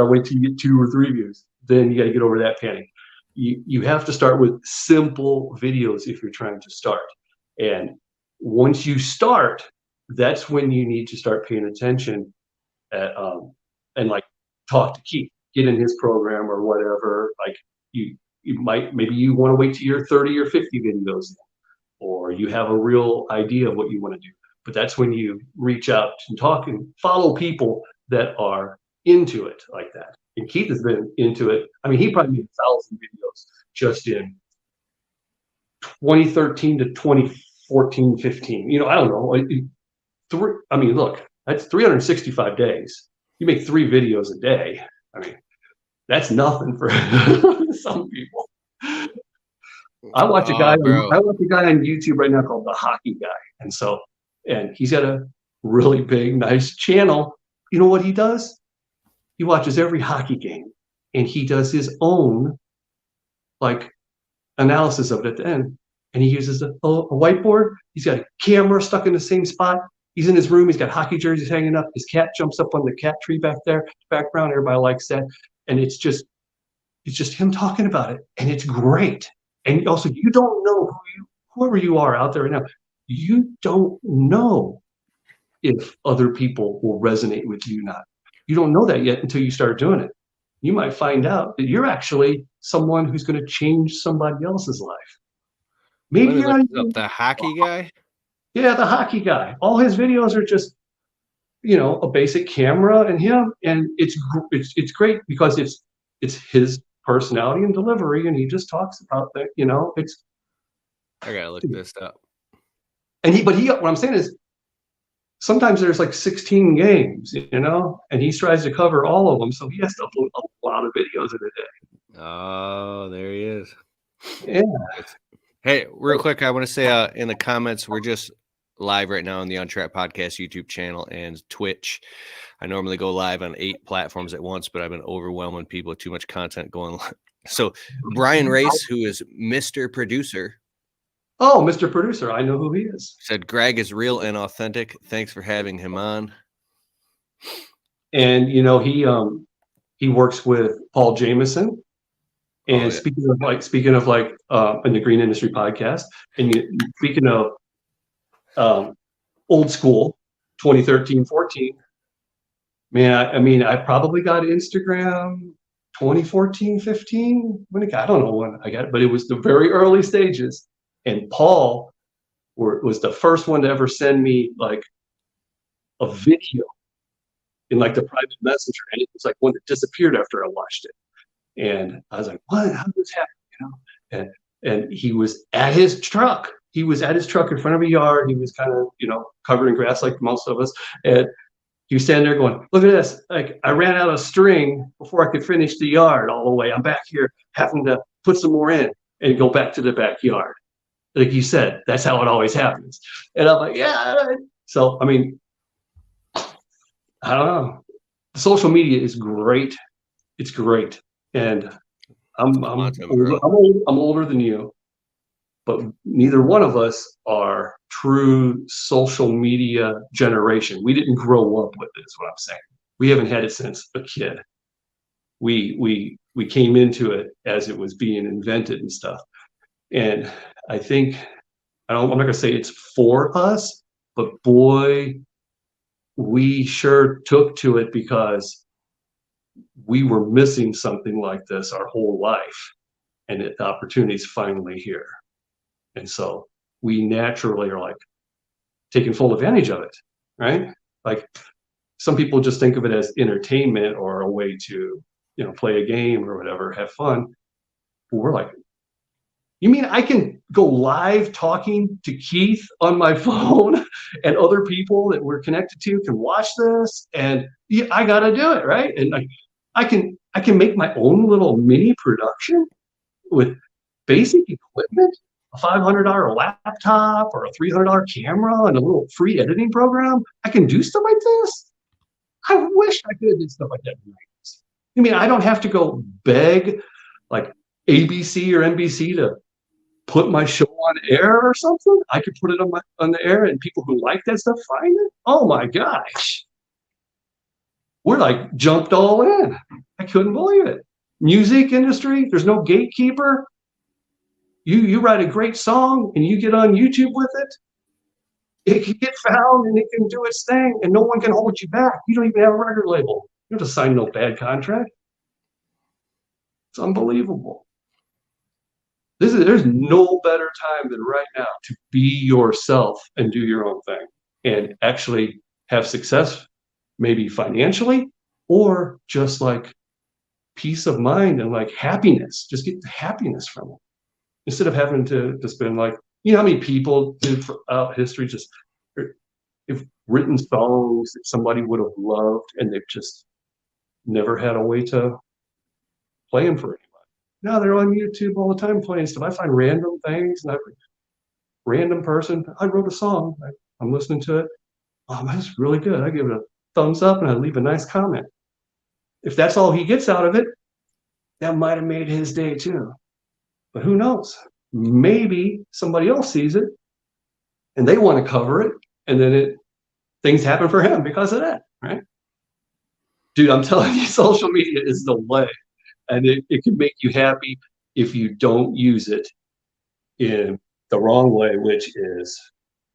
wait till you get 2 or 3 views. Then you got to get over that panic. You have to start with simple videos if you're trying to start. And once you start, that's when you need to start paying attention and like talk to Keith, get in his program or whatever. Like maybe you want to wait till you're 30 or 50 videos, or you have a real idea of what you want to do. But that's when you reach out and talk and follow people that are into it like that. And Keith has been into it. I mean, he probably made 1,000 videos just in 2013 to 2014, 15. I don't know. Look, that's 365 days. You make 3 videos a day. I mean, that's nothing for some people. I watch a guy on YouTube right now called The Hockey Guy. And he's got a really big, nice channel. You know what he does? He watches every hockey game, and he does his own like analysis of it at the end. And he uses a whiteboard. He's got a camera stuck in the same spot. He's in his room. He's got hockey jerseys hanging up. His cat jumps up on the cat tree back there, background. Everybody likes that. And it's just him talking about it. And it's great. And also, you don't know whoever you are out there right now, you don't know if other people will resonate with you or not. You don't know that yet until you start doing it. You might find out that you're actually someone who's going to change somebody else's life. Maybe you're not the hockey guy. Yeah, the hockey guy. All his videos are just, a basic camera and him, and it's great because it's his personality and delivery, and he just talks about that. It's. I gotta look this up. But what I'm saying is, sometimes there's like 16 games, and he tries to cover all of them, so he has to upload a lot of videos in a day. Oh, there he is. Yeah. Hey, real quick, I want to say in the comments, we're just live right now on the Untrapped Podcast YouTube channel and Twitch. I normally go live on 8 platforms at once, but I've been overwhelming people with too much content going live. So Brian Race, who is Mr. Producer. Oh, Mr. Producer, I know who he is. Said Greg is real and authentic. Thanks for having him on. And he works with Paul Jameson. And speaking of in the Green Industry Podcast, and speaking of old school, 2013, 14, man, I probably got Instagram 2014, 15. I don't know when I got it, but it was the very early stages. And Paul was the first one to ever send me like a video in like the private messenger. And it was like one that disappeared after I watched it. And I was like, what? How did this happen? And he was at his truck. He was at his truck in front of a yard. He was kind of, covered in grass like most of us. And he was standing there going, look at this. Like, I ran out of string before I could finish the yard all the way. I'm back here having to put some more in and go back to the backyard. Like you said, that's how it always happens. And I'm like, yeah. So, I don't know. Social media is great. It's great. And I'm older than you, but neither one of us are true social media generation. We didn't grow up with it, is what I'm saying. We haven't had it since a kid. We came into it as it was being invented and stuff. And I think I'm not gonna say it's for us, but boy, we sure took to it because we were missing something like this our whole life, and the opportunity is finally here. And so we naturally are like taking full advantage of it, right? Like some people just think of it as entertainment or a way to, play a game or whatever, have fun. But we're like, you mean I can go live talking to Keith on my phone and other people that we're connected to can watch this? And yeah, I got to do it, right? And like, I can make my own little mini production with basic equipment, a $500 laptop or a $300 camera and a little free editing program. I can do stuff like this. I wish I could do stuff like that. I mean, I don't have to go beg like ABC or NBC to put my show on air or something. I could put it on the air, and people who like that stuff find it. Oh my gosh. We're like jumped all in. I couldn't believe it. Music industry, there's no gatekeeper. You write a great song and you get on YouTube with it. It can get found and it can do its thing, and no one can hold you back. You don't even have a record label. You don't have to sign no bad contract. It's unbelievable. There's no better time than right now to be yourself and do your own thing and actually have success, maybe financially, or just like peace of mind and like happiness. Just get the happiness from it instead of having to spend like, how many people throughout history just have written songs that somebody would have loved and they've just never had a way to play them for anybody. Now they're on YouTube all the time playing stuff. I find random things and random person. I wrote a song. I'm listening to it. Oh, that's really good. I give it a thumbs up and I leave a nice comment. if that's all he gets out of it, that might have made his day too. But who knows? Maybe somebody else sees it and they want to cover it, and then things happen for him because of that, right? Dude, I'm telling you, social media is the way, and it can make you happy if you don't use it in the wrong way, which is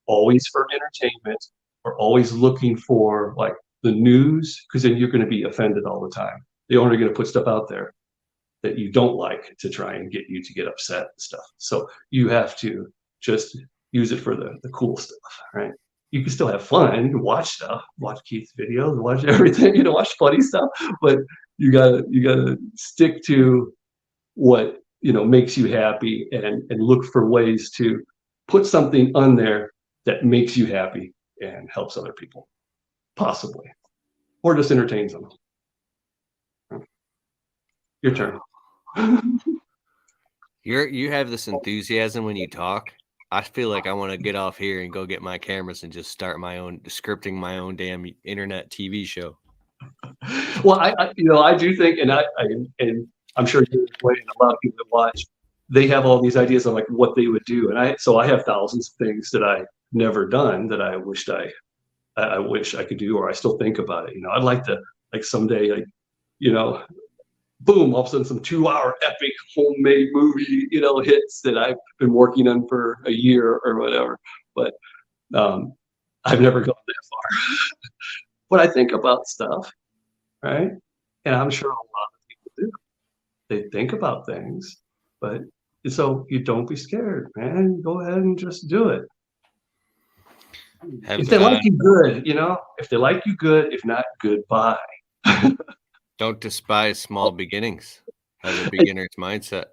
always for entertainment or always looking for like the news, because then you're going to be offended all the time. They're only going to put stuff out there that you don't like to try and get you to get upset and stuff. So you have to just use it for the cool stuff, right? You can still have fun. You can watch stuff, watch Keith's videos, watch everything, watch funny stuff, but you gotta stick to what makes you happy, and look for ways to put something on there that makes you happy and helps other people, possibly, or just entertains them. Your turn. You have this enthusiasm when you talk. I feel like I want to get off here and go get my cameras and just start scripting my own damn internet TV show. Well, I do think, and I'm sure you're and a lot of people that watch, they have all these ideas of like what they would do, and I have thousands of things that I've never done that I wished I wish I could do, or I still think about it. I'd like to, like, someday, like, boom, all of a sudden some 2-hour epic homemade movie, hits that I've been working on for a year or whatever. But I've never gone that far. But I think about stuff, right? And I'm sure a lot of people do. They think about things, but so you don't be scared, man. Go ahead and just do it. If they like you, good, if they like you, good. If not, goodbye. Don't despise small beginnings. Have a beginner's mindset.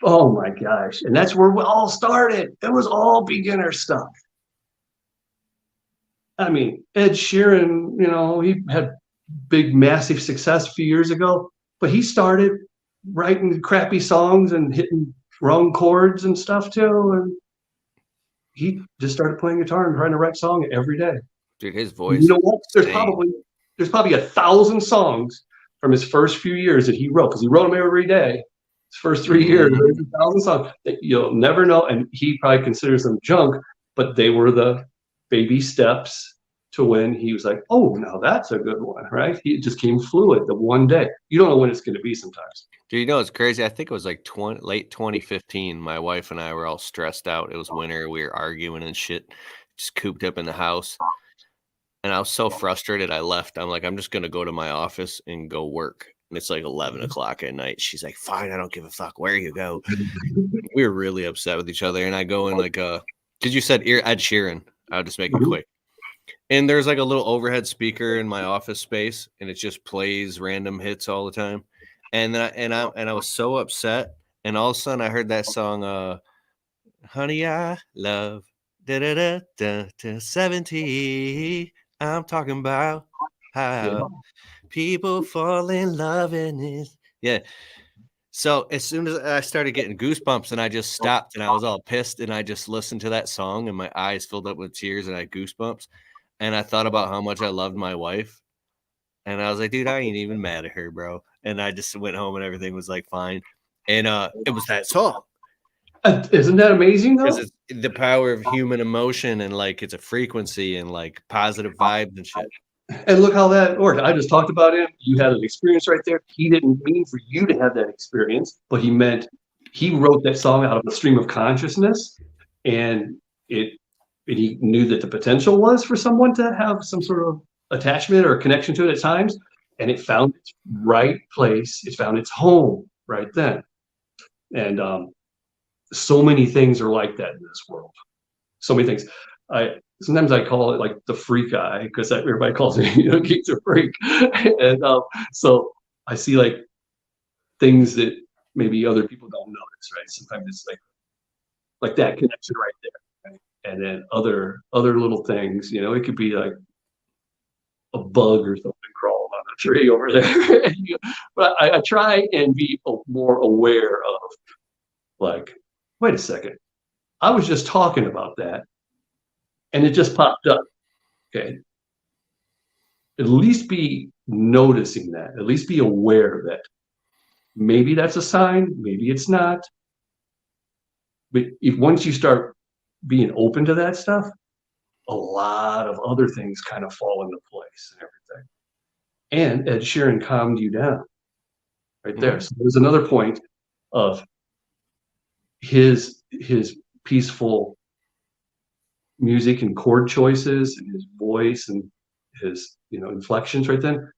Oh my gosh. And that's where we all started. It was all beginner stuff. I mean, Ed Sheeran, he had big, massive success a few years ago, but he started writing crappy songs and hitting wrong chords and stuff too. And he just started playing guitar and trying to write songs every day. Dude, his voice. You know what? There's probably 1,000 songs from his first few years that he wrote, because he wrote them every day. His first 3 years, there's 1,000 songs that you'll never know, and he probably considers them junk, but they were the baby steps to when he was like, oh, now that's a good one, right? It just came fluid the one day. You don't know when it's going to be sometimes. Do it's crazy? I think it was like late 2015. My wife and I were all stressed out. It was winter. We were arguing and shit, just cooped up in the house. And I was so frustrated, I left. I'm like, I'm just going to go to my office and go work. And it's like 11 o'clock at night. She's like, fine, I don't give a fuck where you go. We were really upset with each other. And I go in like, because you said Ed Sheeran. I'll just make it quick. And there's like a little overhead speaker in my office space, and it just plays random hits all the time. And then I was so upset. And all of a sudden I heard that song, Honey, I Love, da-da-da-da, 70. I'm talking about how people fall in love in it. Yeah. So as soon as I started getting goosebumps, and I just stopped, and I was all pissed, and I just listened to that song, and my eyes filled up with tears, and I had goosebumps. And I thought about how much I loved my wife. And I was like, dude, I ain't even mad at her, bro. And I just went home and everything was like fine. And it was that song. Isn't that amazing though? Because it's the power of human emotion, and like it's a frequency and like positive vibes and shit. And look how that worked. I just talked about him. You had an experience right there. He didn't mean for you to have that experience, but he meant he wrote that song out of a stream of consciousness, and he knew that the potential was for someone to have some sort of attachment or connection to it at times, and it found its right place. It found its home right then. And so many things are like that in this world. So many things. Sometimes I call it like the freak eye, because everybody calls me, Geek's a freak. And so I see like things that maybe other people don't notice, right? Sometimes it's like that connection right there, right? And then other little things, it could be like a bug or something crawling on a tree over there. But I try and be more aware of, like, wait a second, I was just talking about that, and it just popped up. Okay. at least be noticing that, at least be aware that maybe that's a sign, maybe it's not. But if once you start being open to that stuff, a lot of other things kind of fall into place and everything. And Ed Sheeran calmed you down right there. So there's another point of his peaceful music and chord choices and his voice and his inflections right then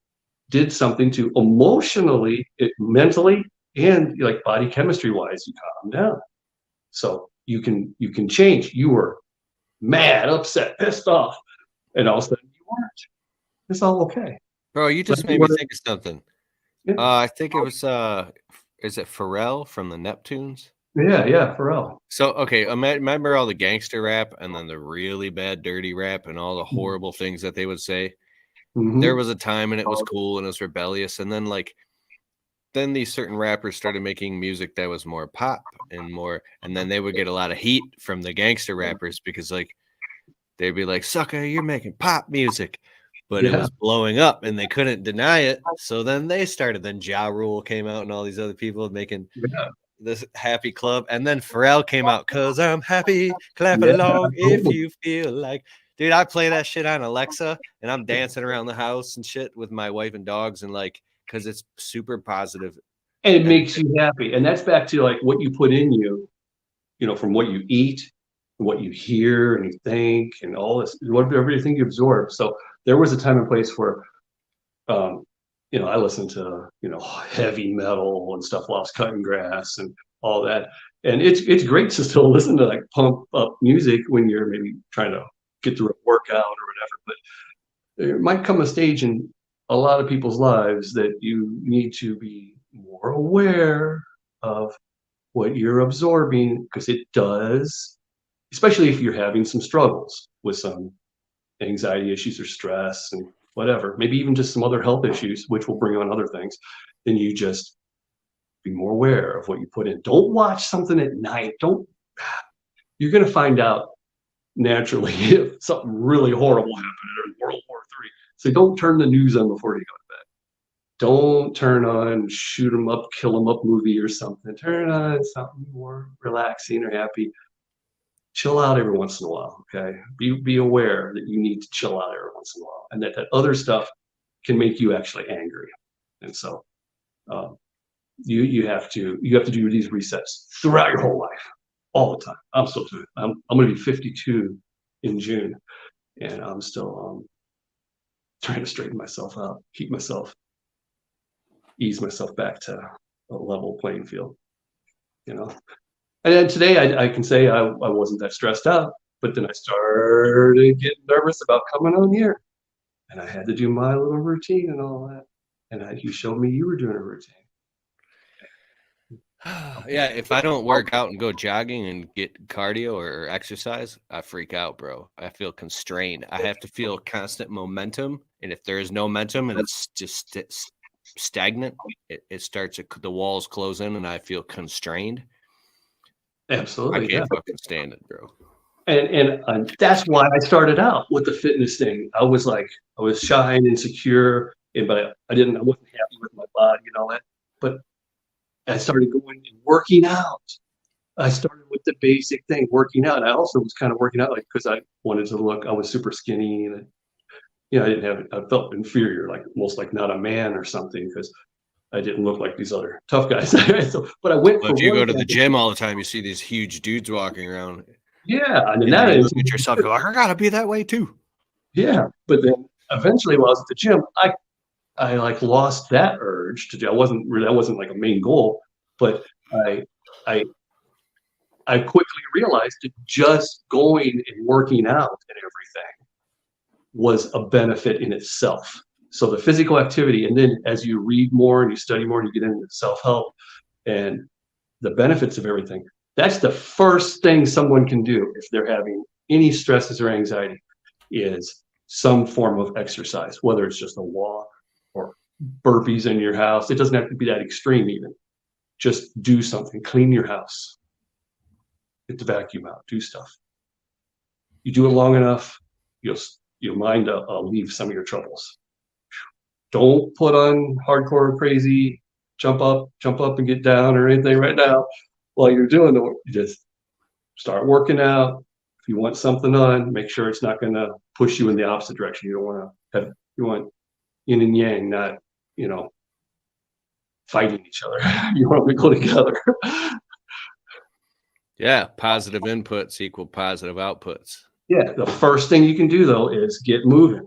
did something to emotionally, mentally, and like body chemistry wise, you calm down. So you can change. You were mad, upset, pissed off, and all of a sudden you weren't. It's all okay. Bro, you just made me think of something. Yeah. I think it was is it Pharrell from the Neptunes? Yeah, Pharrell. So okay, remember all the gangster rap and then the really bad dirty rap and all the horrible things that they would say? Mm-hmm. There was a time and it was cool and it was rebellious, and then these certain rappers started making music that was more pop and then they would get a lot of heat from the gangster rappers because like they'd be like, sucker, you're making pop music. But it was blowing up and they couldn't deny it. So then then Ja Rule came out and all these other people making this happy club. And then Pharrell came out, 'cause I'm happy, clap along if you feel like. Dude, I play that shit on Alexa and I'm dancing around the house and shit with my wife and dogs and like, because it's super positive. And it makes you happy. And that's back to like what you put in you, from what you eat, what you hear and you think and all this, everything you absorb. So there was a time and place where, I listened to, heavy metal and stuff while I was cutting grass and all that. And it's great to still listen to like pump up music when you're maybe trying to get through a workout or whatever. But there might come a stage in a lot of people's lives that you need to be more aware of what you're absorbing, because it does, especially if you're having some struggles with some anxiety issues or stress and whatever, maybe even just some other health issues, which will bring on other things, then you just be more aware of what you put in. Don't watch something at night. You're going to find out naturally if something really horrible happened in World War III. So don't turn the news on before you go to bed. Don't turn on shoot 'em up, kill 'em up movie or something. Turn on something more relaxing or happy. Chill out every once in a while, okay? Be aware that you need to chill out every once in a while, and that other stuff can make you actually angry. And so you have to do these resets throughout your whole life, all the time. I'm still doing it. I'm going to be 52 in June, and I'm still trying to straighten myself out, ease myself back to a level playing field, And then today I can say I wasn't that stressed out, but then I started getting nervous about coming on here, and I had to do my little routine and all that. And you showed me you were doing a routine. Yeah, if I don't work out and go jogging and get cardio or exercise, I freak out, bro. I feel constrained. I have to feel constant momentum, and if there is no momentum and it's just stagnant, it starts the walls close in, and I feel constrained. Absolutely, I can't fucking stand it, bro. And that's why I started out with the fitness thing. I was shy and insecure, but I wasn't happy with my body and all that. But I started going and working out. I started with the basic thing, working out. I also was kind of working out because I wanted to look. I was super skinny, and I felt inferior, almost like not a man or something, because I didn't look like these other tough guys. But I went. But if you go to the gym all the time, you see these huge dudes walking around. Yeah, and then you look at yourself, go, I gotta be that way too. Yeah, but then eventually, while I was at the gym, I lost that urge to do. That wasn't like a main goal, but I quickly realized that just going and working out and everything was a benefit in itself. So the physical activity, and then as you read more and you study more and you get into self-help and the benefits of everything, that's the first thing someone can do if they're having any stresses or anxiety, is some form of exercise, whether it's just a walk or burpees in your house. It doesn't have to be that extreme even. Just do something, clean your house, get the vacuum out, do stuff. You do it long enough, your mind will leave some of your troubles. don't put on hardcore crazy jump up and get down or anything right now. While you're doing the work, you just start working out. If you want something on, make sure it's not going to push you in the opposite direction. You don't want to have, you want yin and yang, not, fighting each other. You want them to go together. Yeah, positive inputs equal positive outputs. Yeah, the first thing you can do though is get moving.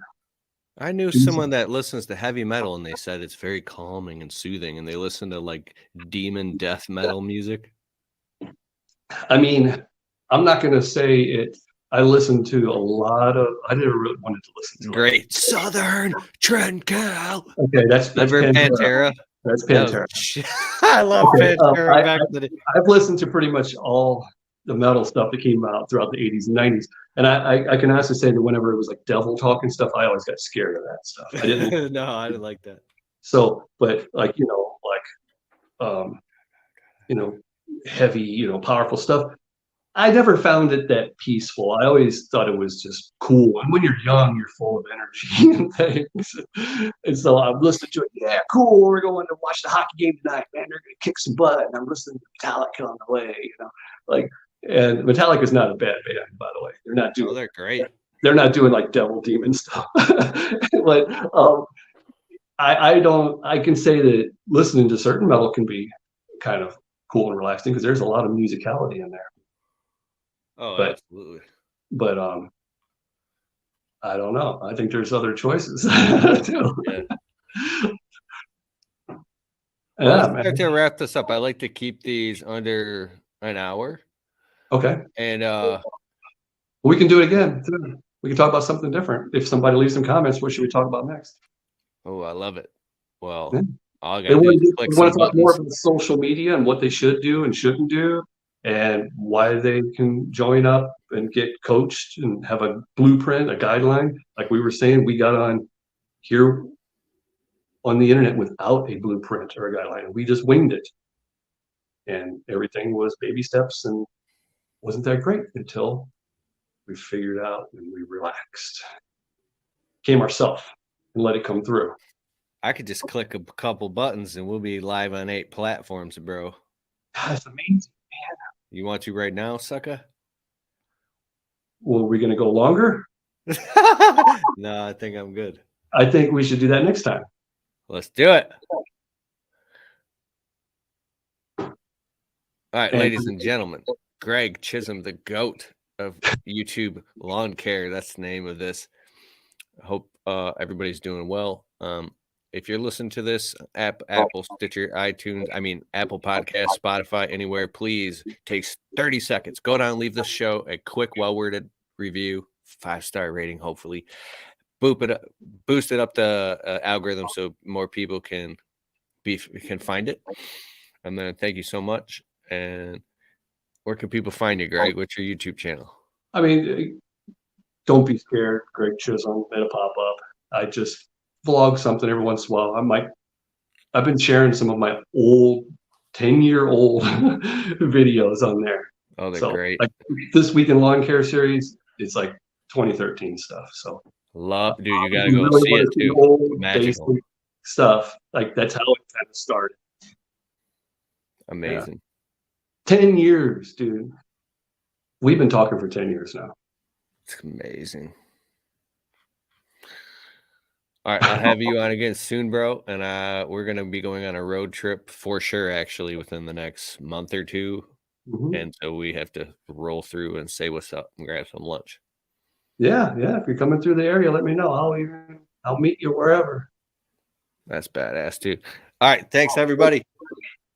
I knew someone that listens to heavy metal and they said it's very calming and soothing, and they listen to like demon death metal music. I mean, I'm not going to say it. I listened to a lot of. I never really wanted to listen to Great Southern Trend Cow. Okay, that's Pantera. That's Pantera. I love Pantera back in the day. I've listened to pretty much all the metal stuff that came out throughout the 80s and 90s. And I can honestly say that whenever it was like devil talk and stuff, I always got scared of that stuff. I didn't. No, I didn't like that. So, but like, heavy, powerful stuff. I never found it that peaceful. I always thought it was just cool. And when you're young, you're full of energy and things. And so I'm listening to it. Yeah, cool. We're going to watch the hockey game tonight, man. They're going to kick some butt. And I'm listening to Metallica on the way, and Metallica is not a bad band, by the way. They're not doing. Oh, they're great. They're not doing like devil demon stuff. But I can say that listening to certain metal can be kind of cool and relaxing because there's a lot of musicality in there. Oh, absolutely. But I don't know. I think there's other choices too. Yeah. Well, let's start to wrap this up. I like to keep these under an hour. Okay. And we can do it again too. We can talk about something different. If somebody leaves some comments, what should we talk about next? Oh, I love it. Well, yeah. all I got to do is click some want to talk buttons. more about social media and what they should do and shouldn't do, and why they can join up and get coached and have a blueprint, a guideline. Like we were saying, we got on here on the internet without a blueprint or a guideline. We just winged it. And everything was baby steps and wasn't that great until we figured out and we relaxed. Came ourselves and let it come through. I could just click a couple buttons and we'll be live on 8 platforms, bro. That's amazing, man. You want to right now, sucker? Well, are we going to go longer? No, I think I'm good. I think we should do that next time. Let's do it. All right, ladies and gentlemen, Greg Chism, the GOAT of YouTube lawn care. That's the name of this. I hope everybody's doing well. If you're listening to this, Apple, Stitcher, iTunes, Apple Podcast, Spotify, anywhere, please takes 30 seconds. Go down, leave the show a quick, well-worded review, 5-star rating, hopefully. Boost it up the algorithm so more people can find it. And then thank you so much. And where can people find you, Greg? What's your YouTube channel? Don't be scared. Greg Chisholm, it'll pop up. I just vlog something every once in a while. I've been sharing some of my old 10-year-old videos on there. Oh, they're great. Like this Week in Lawn Care series, it's like 2013 stuff. So dude, you gotta go see it too. Old, magical stuff. Like that's how it kind of started. Amazing. Yeah. 10 years, dude. We've been talking for 10 years now. It's amazing. All right, I'll have you on again soon, bro. And we're gonna be going on a road trip for sure, actually, within the next month or two. Mm-hmm. And so we have to roll through and say what's up and grab some lunch. Yeah. If you're coming through the area, let me know. I'll meet you wherever. That's badass, dude. All right, thanks everybody.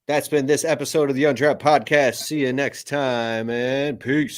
That's been this episode of the Untrapped Podcast. See you next time, and peace.